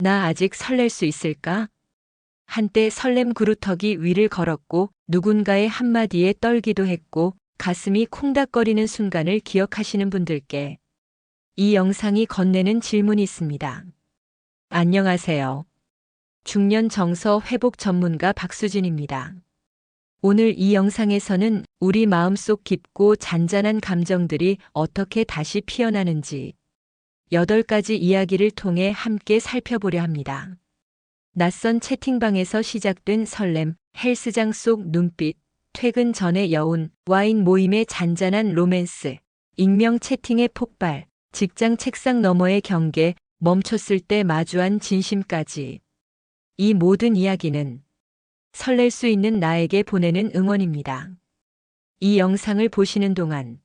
나 아직 설렐 수 있을까? 한때 설렘 그루터기 위를 걸었고 누군가의 한마디에 떨기도 했고 가슴이 콩닥거리는 순간을 기억하시는 분들께 이 영상이 건네는 질문이 있습니다. 안녕하세요. 중년 정서 회복 전문가 박수진입니다. 오늘 이 영상에서는 우리 마음속 깊고 잔잔한 감정들이 어떻게 다시 피어나는지 8가지 이야기를 통해 함께 살펴보려 합니다. 낯선 채팅방에서 시작된 설렘, 헬스장 속 눈빛, 퇴근 전의 여운, 와인 모임의 잔잔한 로맨스, 익명 채팅의 폭발, 직장 책상 너머의 경계, 멈췄을 때 마주한 진심까지. 이 모든 이야기는 설렐 수 있는 나에게 보내는 응원입니다. 이 영상을 보시는 동안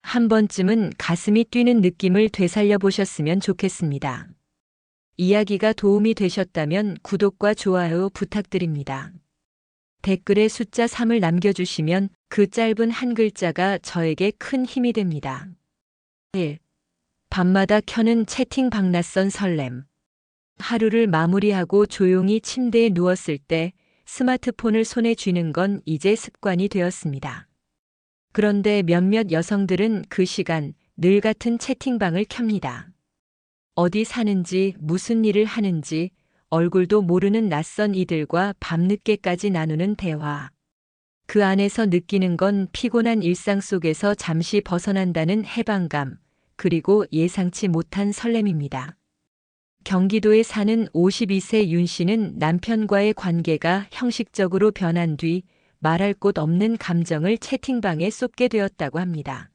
한 번쯤은 가슴이 뛰는 느낌을 되살려 보셨으면 좋겠습니다. 이야기가 도움이 되셨다면 구독과 좋아요 부탁드립니다. 댓글에 숫자 3을 남겨주시면 그 짧은 한 글자가 저에게 큰 힘이 됩니다. 1. 밤마다 켜는 채팅방 낯선 설렘. 하루를 마무리하고 조용히 침대에 누웠을 때 스마트폰을 손에 쥐는 건 이제 습관이 되었습니다. 그런데 몇몇 여성들은 그 시간 늘 같은 채팅방을 켭니다. 어디 사는지, 무슨 일을 하는지, 얼굴도 모르는 낯선 이들과 밤늦게까지 나누는 대화. 그 안에서 느끼는 건 피곤한 일상 속에서 잠시 벗어난다는 해방감, 그리고 예상치 못한 설렘입니다. 경기도에 사는 52세 윤 씨는 남편과의 관계가 형식적으로 변한 뒤 말할 곳 없는 감정을 채팅방에 쏟게 되었다고 합니다.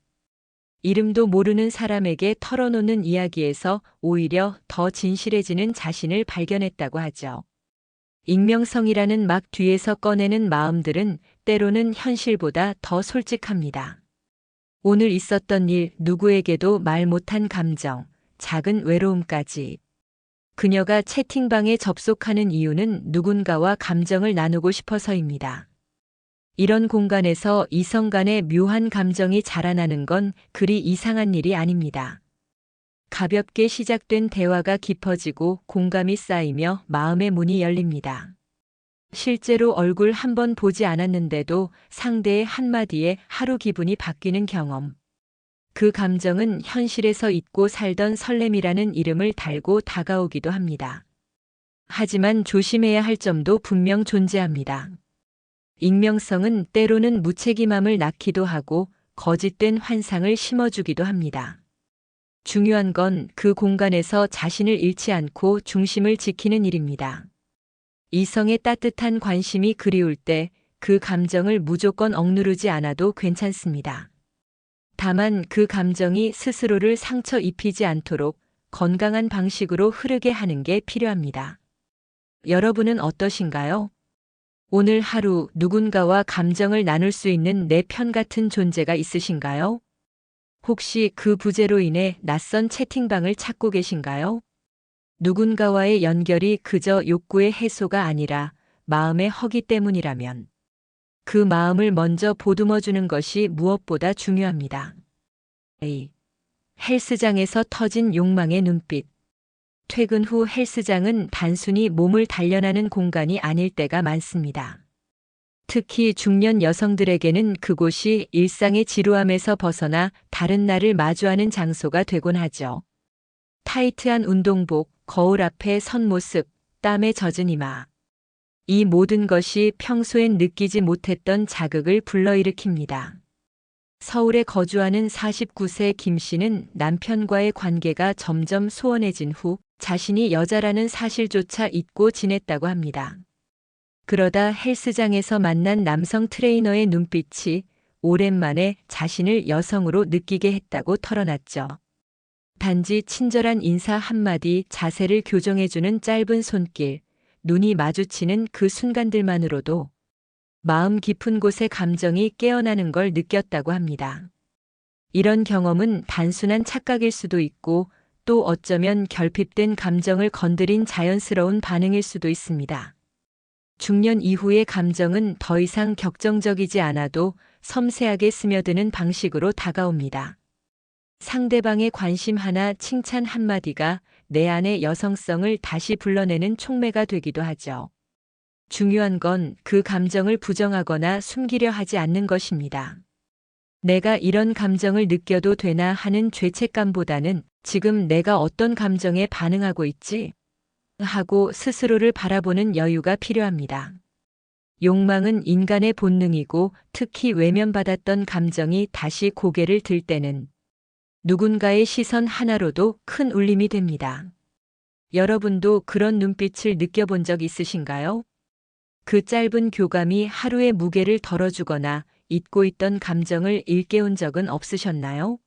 이름도 모르는 사람에게 털어놓는 이야기에서 오히려 더 진실해지는 자신을 발견했다고 하죠. 익명성이라는 막 뒤에서 꺼내는 마음들은 때로는 현실보다 더 솔직합니다. 오늘 있었던 일, 누구에게도 말 못한 감정, 작은 외로움까지. 그녀가 채팅방에 접속하는 이유는 누군가와 감정을 나누고 싶어서입니다. 이런 공간에서 이성 간의 묘한 감정이 자라나는 건 그리 이상한 일이 아닙니다. 가볍게 시작된 대화가 깊어지고 공감이 쌓이며 마음의 문이 열립니다. 실제로 얼굴 한 번 보지 않았는데도 상대의 한마디에 하루 기분이 바뀌는 경험. 그 감정은 현실에서 잊고 살던 설렘이라는 이름을 달고 다가오기도 합니다. 하지만 조심해야 할 점도 분명 존재합니다. 익명성은 때로는 무책임함을 낳기도 하고 거짓된 환상을 심어주기도 합니다. 중요한 건 그 공간에서 자신을 잃지 않고 중심을 지키는 일입니다. 이성의 따뜻한 관심이 그리울 때 그 감정을 무조건 억누르지 않아도 괜찮습니다. 다만 그 감정이 스스로를 상처 입히지 않도록 건강한 방식으로 흐르게 하는 게 필요합니다. 여러분은 어떠신가요? 오늘 하루 누군가와 감정을 나눌 수 있는 내 편 같은 존재가 있으신가요? 혹시 그 부재로 인해 낯선 채팅방을 찾고 계신가요? 누군가와의 연결이 그저 욕구의 해소가 아니라 마음의 허기 때문이라면 그 마음을 먼저 보듬어주는 것이 무엇보다 중요합니다. A. 헬스장에서 터진 욕망의 눈빛. 퇴근 후 헬스장은 단순히 몸을 단련하는 공간이 아닐 때가 많습니다. 특히 중년 여성들에게는 그곳이 일상의 지루함에서 벗어나 다른 날을 마주하는 장소가 되곤 하죠. 타이트한 운동복, 거울 앞에 선 모습, 땀에 젖은 이마. 이 모든 것이 평소엔 느끼지 못했던 자극을 불러일으킵니다. 서울에 거주하는 49세 김 씨는 남편과의 관계가 점점 소원해진 후 자신이 여자라는 사실조차 잊고 지냈다고 합니다. 그러다 헬스장에서 만난 남성 트레이너의 눈빛이 오랜만에 자신을 여성으로 느끼게 했다고 털어놨죠. 단지 친절한 인사 한마디, 자세를 교정해주는 짧은 손길, 눈이 마주치는 그 순간들만으로도 마음 깊은 곳의 감정이 깨어나는 걸 느꼈다고 합니다. 이런 경험은 단순한 착각일 수도 있고 또 어쩌면 결핍된 감정을 건드린 자연스러운 반응일 수도 있습니다. 중년 이후의 감정은 더 이상 격정적이지 않아도 섬세하게 스며드는 방식으로 다가옵니다. 상대방의 관심 하나, 칭찬 한마디가 내 안의 여성성을 다시 불러내는 촉매가 되기도 하죠. 중요한 건 그 감정을 부정하거나 숨기려 하지 않는 것입니다. 내가 이런 감정을 느껴도 되나 하는 죄책감보다는 지금 내가 어떤 감정에 반응하고 있지? 하고 스스로를 바라보는 여유가 필요합니다. 욕망은 인간의 본능이고 특히 외면받았던 감정이 다시 고개를 들 때는 누군가의 시선 하나로도 큰 울림이 됩니다. 여러분도 그런 눈빛을 느껴본 적 있으신가요? 그 짧은 교감이 하루의 무게를 덜어주거나 잊고 있던 감정을 일깨운 적은 없으셨나요?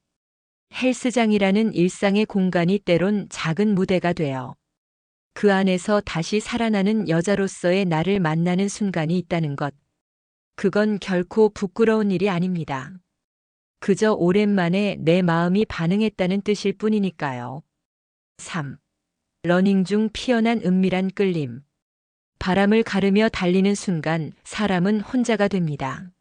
헬스장이라는 일상의 공간이 때론 작은 무대가 되어 그 안에서 다시 살아나는 여자로서의 나를 만나는 순간이 있다는 것. 그건 결코 부끄러운 일이 아닙니다. 그저 오랜만에 내 마음이 반응했다는 뜻일 뿐이니까요. 3. 러닝 중 피어난 은밀한 끌림. 바람을 가르며 달리는 순간 사람은 혼자가 됩니다.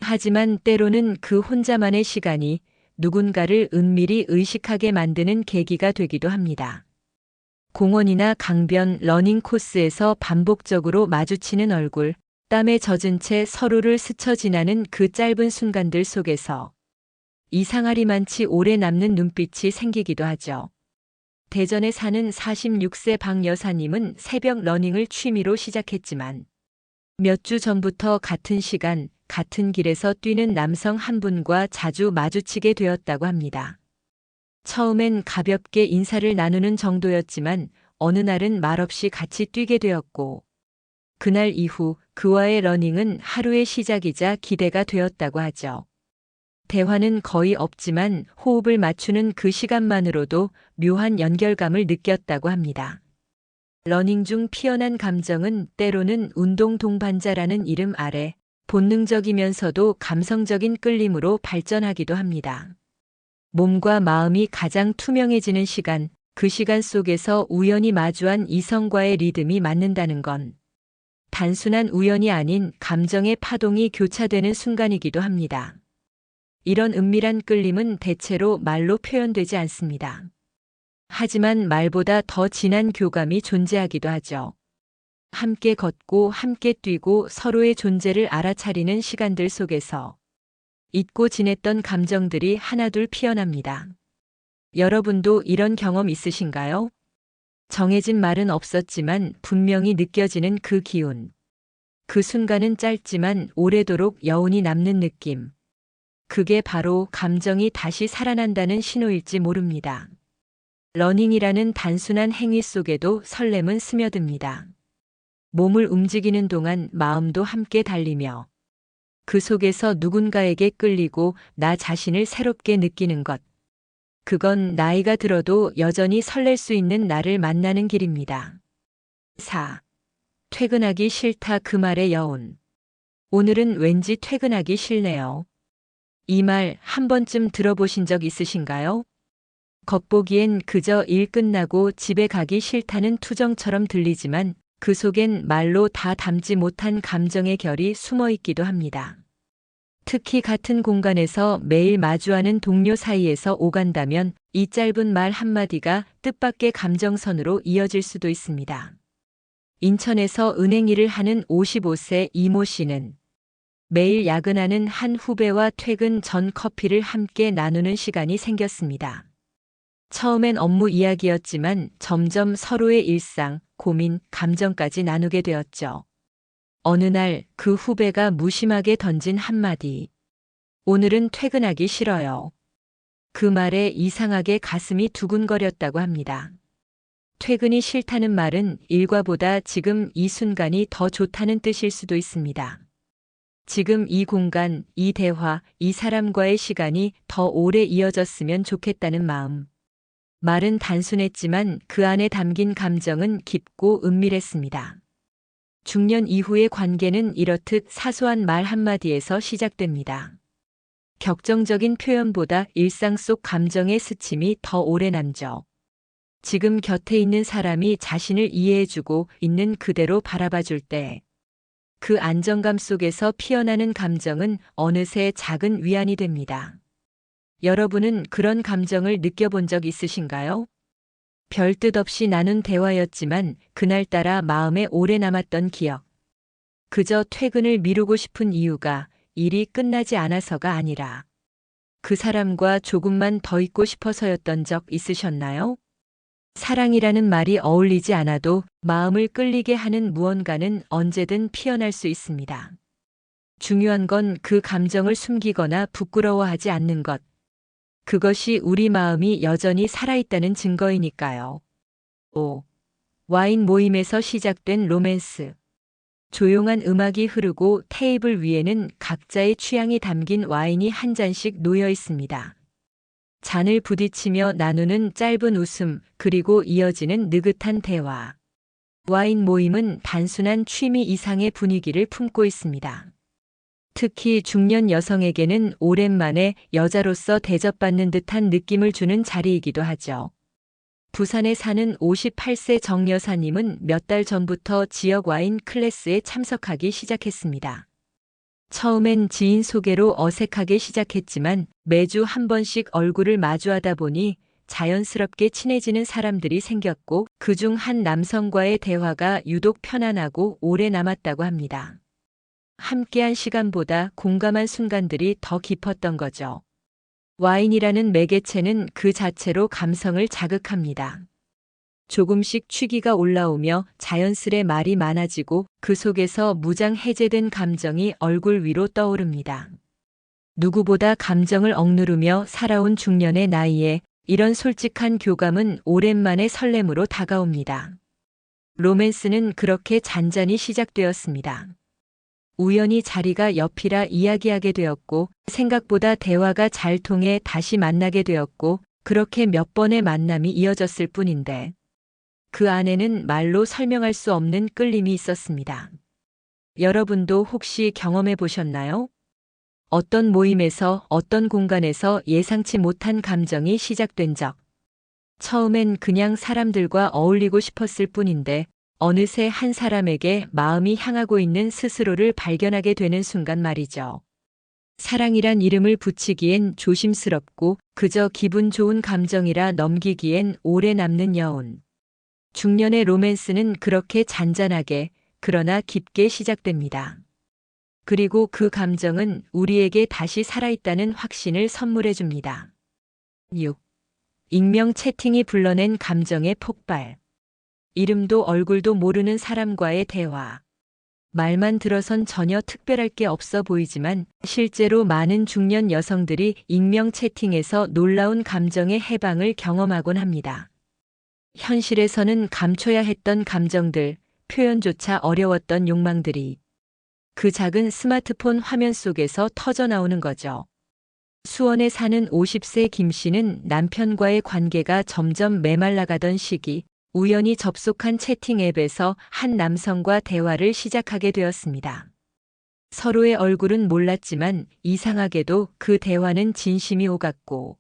하지만 때로는 그 혼자만의 시간이 누군가를 은밀히 의식하게 만드는 계기가 되기도 합니다. 공원이나 강변, 러닝 코스에서 반복적으로 마주치는 얼굴, 땀에 젖은 채 서로를 스쳐 지나는 그 짧은 순간들 속에서 이상하리만치 오래 남는 눈빛이 생기기도 하죠. 대전에 사는 46세 박 여사님은 새벽 러닝을 취미로 시작했지만 몇 주 전부터 같은 시간, 같은 길에서 뛰는 남성 한 분과 자주 마주치게 되었다고 합니다. 처음엔 가볍게 인사를 나누는 정도였지만 어느 날은 말없이 같이 뛰게 되었고 그날 이후 그와의 러닝은 하루의 시작이자 기대가 되었다고 하죠. 대화는 거의 없지만 호흡을 맞추는 그 시간만으로도 묘한 연결감을 느꼈다고 합니다. 러닝 중 피어난 감정은 때로는 운동 동반자라는 이름 아래 본능적이면서도 감성적인 끌림으로 발전하기도 합니다. 몸과 마음이 가장 투명해지는 시간, 그 시간 속에서 우연히 마주한 이성과의 리듬이 맞는다는 건 단순한 우연이 아닌 감정의 파동이 교차되는 순간이기도 합니다. 이런 은밀한 끌림은 대체로 말로 표현되지 않습니다. 하지만 말보다 더 진한 교감이 존재하기도 하죠. 함께 걷고 함께 뛰고 서로의 존재를 알아차리는 시간들 속에서 잊고 지냈던 감정들이 하나둘 피어납니다. 여러분도 이런 경험 있으신가요? 정해진 말은 없었지만 분명히 느껴지는 그 기운. 그 순간은 짧지만 오래도록 여운이 남는 느낌. 그게 바로 감정이 다시 살아난다는 신호일지 모릅니다. 러닝이라는 단순한 행위 속에도 설렘은 스며듭니다. 몸을 움직이는 동안 마음도 함께 달리며 그 속에서 누군가에게 끌리고 나 자신을 새롭게 느끼는 것. 그건 나이가 들어도 여전히 설렐 수 있는 나를 만나는 길입니다. 4. 퇴근하기 싫다 그 말의 여운. 오늘은 왠지 퇴근하기 싫네요. 이 말 한 번쯤 들어보신 적 있으신가요? 겉보기엔 그저 일 끝나고 집에 가기 싫다는 투정처럼 들리지만 그 속엔 말로 다 담지 못한 감정의 결이 숨어 있기도 합니다. 특히 같은 공간에서 매일 마주하는 동료 사이에서 오간다면 이 짧은 말 한마디가 뜻밖의 감정선으로 이어질 수도 있습니다. 인천에서 은행 일을 하는 55세 이모 씨는 매일 야근하는 한 후배와 퇴근 전 커피를 함께 나누는 시간이 생겼습니다. 처음엔 업무 이야기였지만 점점 서로의 일상, 고민, 감정까지 나누게 되었죠. 어느 날 그 후배가 무심하게 던진 한마디. 오늘은 퇴근하기 싫어요. 그 말에 이상하게 가슴이 두근거렸다고 합니다. 퇴근이 싫다는 말은 일과보다 지금 이 순간이 더 좋다는 뜻일 수도 있습니다. 지금 이 공간, 이 대화, 이 사람과의 시간이 더 오래 이어졌으면 좋겠다는 마음. 말은 단순했지만 그 안에 담긴 감정은 깊고 은밀했습니다. 중년 이후의 관계는 이렇듯 사소한 말 한마디에서 시작됩니다. 격정적인 표현보다 일상 속 감정의 스침이 더 오래 남죠. 지금 곁에 있는 사람이 자신을 이해해주고 있는 그대로 바라봐줄 때 그 안정감 속에서 피어나는 감정은 어느새 작은 위안이 됩니다. 여러분은 그런 감정을 느껴본 적 있으신가요? 별 뜻 없이 나눈 대화였지만 그날따라 마음에 오래 남았던 기억. 그저 퇴근을 미루고 싶은 이유가 일이 끝나지 않아서가 아니라 그 사람과 조금만 더 있고 싶어서였던 적 있으셨나요? 사랑이라는 말이 어울리지 않아도 마음을 끌리게 하는 무언가는 언제든 피어날 수 있습니다. 중요한 건 그 감정을 숨기거나 부끄러워하지 않는 것. 그것이 우리 마음이 여전히 살아있다는 증거이니까요. 5. 와인 모임에서 시작된 로맨스. 조용한 음악이 흐르고 테이블 위에는 각자의 취향이 담긴 와인이 한 잔씩 놓여 있습니다. 잔을 부딪히며 나누는 짧은 웃음, 그리고 이어지는 느긋한 대화. 와인 모임은 단순한 취미 이상의 분위기를 품고 있습니다. 특히 중년 여성에게는 오랜만에 여자로서 대접받는 듯한 느낌을 주는 자리이기도 하죠. 부산에 사는 58세 정 여사님은 몇 달 전부터 지역 와인 클래스에 참석하기 시작했습니다. 처음엔 지인 소개로 어색하게 시작했지만 매주 한 번씩 얼굴을 마주하다 보니 자연스럽게 친해지는 사람들이 생겼고 그중 한 남성과의 대화가 유독 편안하고 오래 남았다고 합니다. 함께한 시간보다 공감한 순간들이 더 깊었던 거죠. 와인이라는 매개체는 그 자체로 감성을 자극합니다. 조금씩 취기가 올라오며 자연스레 말이 많아지고 그 속에서 무장 해제된 감정이 얼굴 위로 떠오릅니다. 누구보다 감정을 억누르며 살아온 중년의 나이에 이런 솔직한 교감은 오랜만에 설렘으로 다가옵니다. 로맨스는 그렇게 잔잔히 시작되었습니다. 우연히 자리가 옆이라 이야기하게 되었고 생각보다 대화가 잘 통해 다시 만나게 되었고 그렇게 몇 번의 만남이 이어졌을 뿐인데 그 안에는 말로 설명할 수 없는 끌림이 있었습니다. 여러분도 혹시 경험해 보셨나요? 어떤 모임에서 어떤 공간에서 예상치 못한 감정이 시작된 적. 처음엔 그냥 사람들과 어울리고 싶었을 뿐인데 어느새 한 사람에게 마음이 향하고 있는 스스로를 발견하게 되는 순간 말이죠. 사랑이란 이름을 붙이기엔 조심스럽고 그저 기분 좋은 감정이라 넘기기엔 오래 남는 여운. 중년의 로맨스는 그렇게 잔잔하게 그러나 깊게 시작됩니다. 그리고 그 감정은 우리에게 다시 살아있다는 확신을 선물해 줍니다. 6. 익명 채팅이 불러낸 감정의 폭발. 이름도 얼굴도 모르는 사람과의 대화. 말만 들어선 전혀 특별할 게 없어 보이지만 실제로 많은 중년 여성들이 익명 채팅에서 놀라운 감정의 해방을 경험하곤 합니다. 현실에서는 감춰야 했던 감정들, 표현조차 어려웠던 욕망들이 그 작은 스마트폰 화면 속에서 터져나오는 거죠. 수원에 사는 50세 김 씨는 남편과의 관계가 점점 메말라가던 시기, 우연히 접속한 채팅 앱에서 한 남성과 대화를 시작하게 되었습니다. 서로의 얼굴은 몰랐지만 이상하게도 그 대화는 진심이 오갔고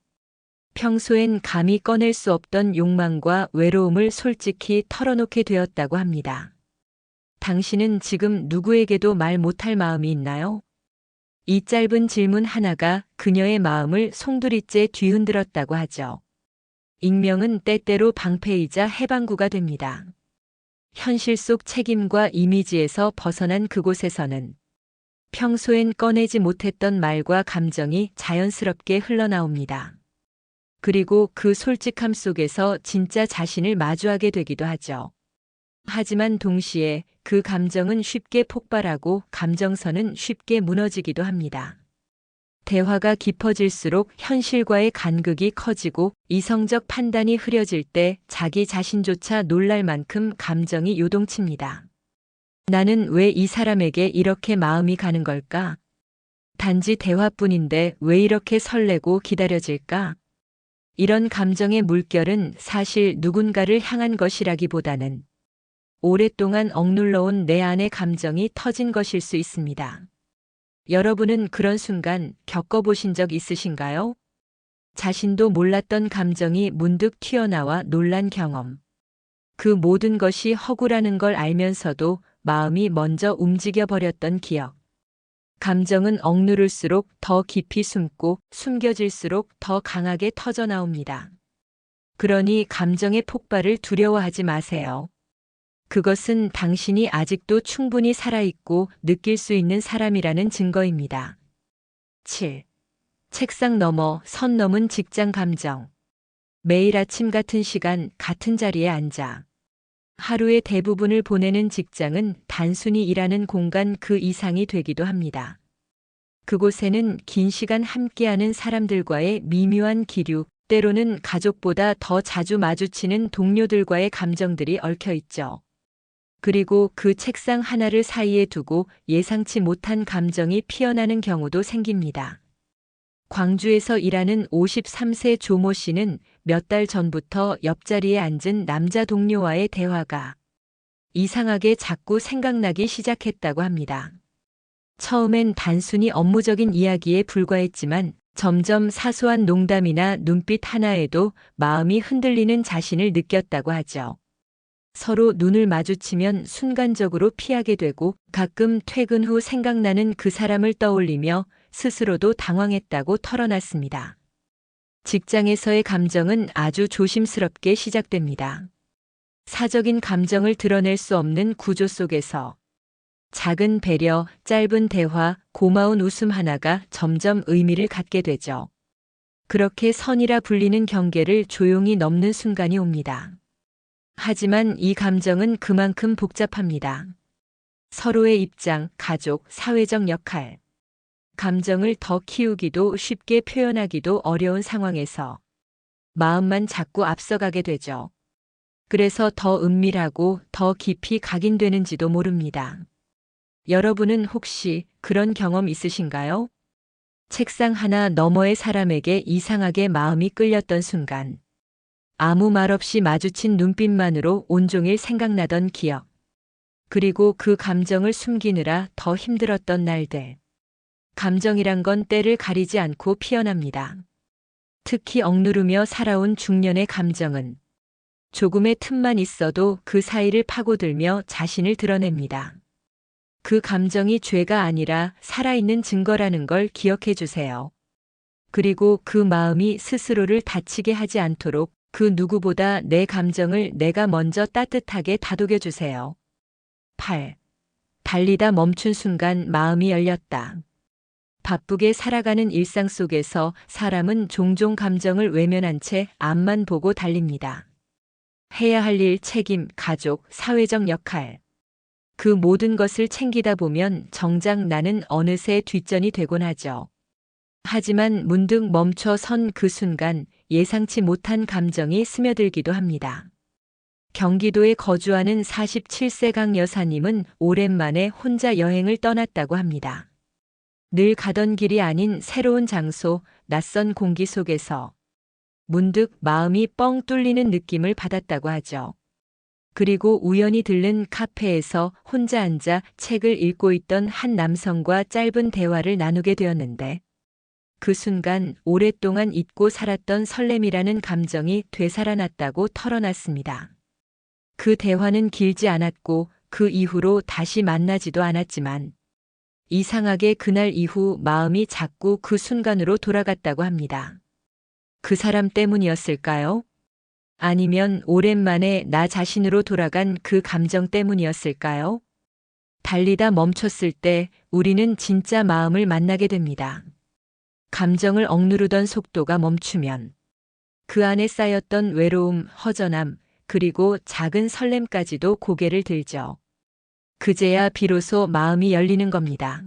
평소엔 감히 꺼낼 수 없던 욕망과 외로움을 솔직히 털어놓게 되었다고 합니다. 당신은 지금 누구에게도 말 못할 마음이 있나요? 이 짧은 질문 하나가 그녀의 마음을 송두리째 뒤흔들었다고 하죠. 익명은 때때로 방패이자 해방구가 됩니다. 현실 속 책임과 이미지에서 벗어난 그곳에서는 평소엔 꺼내지 못했던 말과 감정이 자연스럽게 흘러나옵니다. 그리고 그 솔직함 속에서 진짜 자신을 마주하게 되기도 하죠. 하지만 동시에 그 감정은 쉽게 폭발하고 감정선은 쉽게 무너지기도 합니다. 대화가 깊어질수록 현실과의 간극이 커지고 이성적 판단이 흐려질 때 자기 자신조차 놀랄 만큼 감정이 요동칩니다. 나는 왜 이 사람에게 이렇게 마음이 가는 걸까? 단지 대화뿐인데 왜 이렇게 설레고 기다려질까? 이런 감정의 물결은 사실 누군가를 향한 것이라기보다는 오랫동안 억눌러온 내 안의 감정이 터진 것일 수 있습니다. 여러분은 그런 순간 겪어보신 적 있으신가요? 자신도 몰랐던 감정이 문득 튀어나와 놀란 경험. 그 모든 것이 허구라는 걸 알면서도 마음이 먼저 움직여 버렸던 기억. 감정은 억누를수록 더 깊이 숨고 숨겨질수록 더 강하게 터져 나옵니다. 그러니 감정의 폭발을 두려워하지 마세요. 그것은 당신이 아직도 충분히 살아있고 느낄 수 있는 사람이라는 증거입니다. 7. 책상 너머 선 넘은 직장 감정. 매일 아침 같은 시간 같은 자리에 앉아. 하루의 대부분을 보내는 직장은 단순히 일하는 공간 그 이상이 되기도 합니다. 그곳에는 긴 시간 함께하는 사람들과의 미묘한 기류, 때로는 가족보다 더 자주 마주치는 동료들과의 감정들이 얽혀 있죠. 그리고 그 책상 하나를 사이에 두고 예상치 못한 감정이 피어나는 경우도 생깁니다. 광주에서 일하는 53세 조모 씨는 몇 달 전부터 옆자리에 앉은 남자 동료와의 대화가 이상하게 자꾸 생각나기 시작했다고 합니다. 처음엔 단순히 업무적인 이야기에 불과했지만 점점 사소한 농담이나 눈빛 하나에도 마음이 흔들리는 자신을 느꼈다고 하죠. 서로 눈을 마주치면 순간적으로 피하게 되고 가끔 퇴근 후 생각나는 그 사람을 떠올리며 스스로도 당황했다고 털어놨습니다. 직장에서의 감정은 아주 조심스럽게 시작됩니다. 사적인 감정을 드러낼 수 없는 구조 속에서 작은 배려, 짧은 대화, 고마운 웃음 하나가 점점 의미를 갖게 되죠. 그렇게 선이라 불리는 경계를 조용히 넘는 순간이 옵니다. 하지만 이 감정은 그만큼 복잡합니다. 서로의 입장, 가족, 사회적 역할. 감정을 더 키우기도 쉽게 표현하기도 어려운 상황에서 마음만 자꾸 앞서가게 되죠. 그래서 더 은밀하고 더 깊이 각인되는지도 모릅니다. 여러분은 혹시 그런 경험 있으신가요? 책상 하나 너머의 사람에게 이상하게 마음이 끌렸던 순간, 아무 말 없이 마주친 눈빛만으로 온종일 생각나던 기억, 그리고 그 감정을 숨기느라 더 힘들었던 날들. 감정이란 건 때를 가리지 않고 피어납니다. 특히 억누르며 살아온 중년의 감정은 조금의 틈만 있어도 그 사이를 파고들며 자신을 드러냅니다. 그 감정이 죄가 아니라 살아있는 증거라는 걸 기억해 주세요. 그리고 그 마음이 스스로를 다치게 하지 않도록 그 누구보다 내 감정을 내가 먼저 따뜻하게 다독여 주세요. 8. 달리다 멈춘 순간 마음이 열렸다. 바쁘게 살아가는 일상 속에서 사람은 종종 감정을 외면한 채 앞만 보고 달립니다. 해야 할 일, 책임, 가족, 사회적 역할. 그 모든 것을 챙기다 보면 정작 나는 어느새 뒷전이 되곤 하죠. 하지만 문득 멈춰 선 그 순간 예상치 못한 감정이 스며들기도 합니다. 경기도에 거주하는 47세 강 여사님은 오랜만에 혼자 여행을 떠났다고 합니다. 늘 가던 길이 아닌 새로운 장소, 낯선 공기 속에서 문득 마음이 뻥 뚫리는 느낌을 받았다고 하죠. 그리고 우연히 들른 카페에서 혼자 앉아 책을 읽고 있던 한 남성과 짧은 대화를 나누게 되었는데 그 순간 오랫동안 잊고 살았던 설렘이라는 감정이 되살아났다고 털어놨습니다. 그 대화는 길지 않았고 그 이후로 다시 만나지도 않았지만 이상하게 그날 이후 마음이 자꾸 그 순간으로 돌아갔다고 합니다. 그 사람 때문이었을까요? 아니면 오랜만에 나 자신으로 돌아간 그 감정 때문이었을까요? 달리다 멈췄을 때 우리는 진짜 마음을 만나게 됩니다. 감정을 억누르던 속도가 멈추면 그 안에 쌓였던 외로움, 허전함, 그리고 작은 설렘까지도 고개를 들죠. 그제야 비로소 마음이 열리는 겁니다.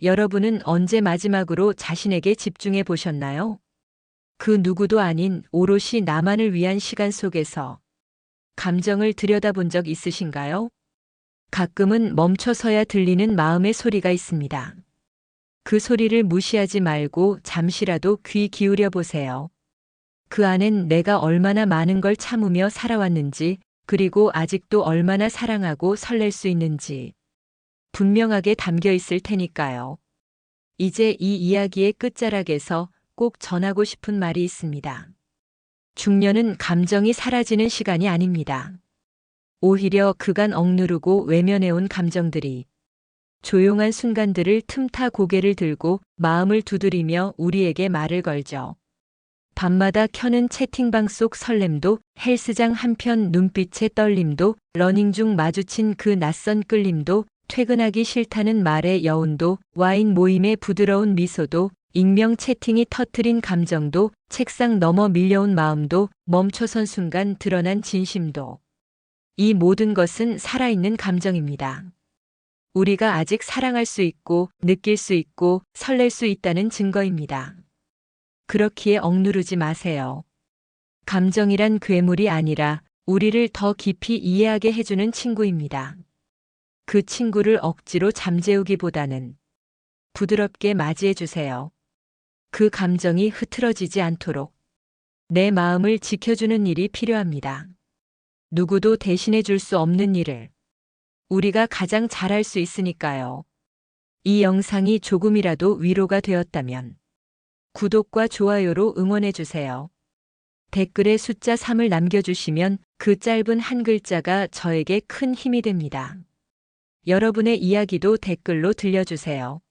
여러분은 언제 마지막으로 자신에게 집중해 보셨나요? 그 누구도 아닌 오롯이 나만을 위한 시간 속에서 감정을 들여다본 적 있으신가요? 가끔은 멈춰서야 들리는 마음의 소리가 있습니다. 그 소리를 무시하지 말고 잠시라도 귀 기울여 보세요. 그 안엔 내가 얼마나 많은 걸 참으며 살아왔는지, 그리고 아직도 얼마나 사랑하고 설렐 수 있는지 분명하게 담겨 있을 테니까요. 이제 이 이야기의 끝자락에서 꼭 전하고 싶은 말이 있습니다. 중년은 감정이 사라지는 시간이 아닙니다. 오히려 그간 억누르고 외면해온 감정들이 조용한 순간들을 틈타 고개를 들고 마음을 두드리며 우리에게 말을 걸죠. 밤마다 켜는 채팅방 속 설렘도, 헬스장 한편 눈빛의 떨림도, 러닝 중 마주친 그 낯선 끌림도, 퇴근하기 싫다는 말의 여운도, 와인 모임의 부드러운 미소도, 익명 채팅이 터트린 감정도, 책상 넘어 밀려온 마음도, 멈춰선 순간 드러난 진심도. 이 모든 것은 살아있는 감정입니다. 우리가 아직 사랑할 수 있고, 느낄 수 있고, 설렐 수 있다는 증거입니다. 그렇기에 억누르지 마세요. 감정이란 괴물이 아니라 우리를 더 깊이 이해하게 해주는 친구입니다. 그 친구를 억지로 잠재우기보다는 부드럽게 맞이해 주세요. 그 감정이 흐트러지지 않도록 내 마음을 지켜주는 일이 필요합니다. 누구도 대신해 줄 수 없는 일을 우리가 가장 잘할 수 있으니까요. 이 영상이 조금이라도 위로가 되었다면 구독과 좋아요로 응원해 주세요. 댓글에 숫자 3을 남겨주시면 그 짧은 한 글자가 저에게 큰 힘이 됩니다. 여러분의 이야기도 댓글로 들려주세요.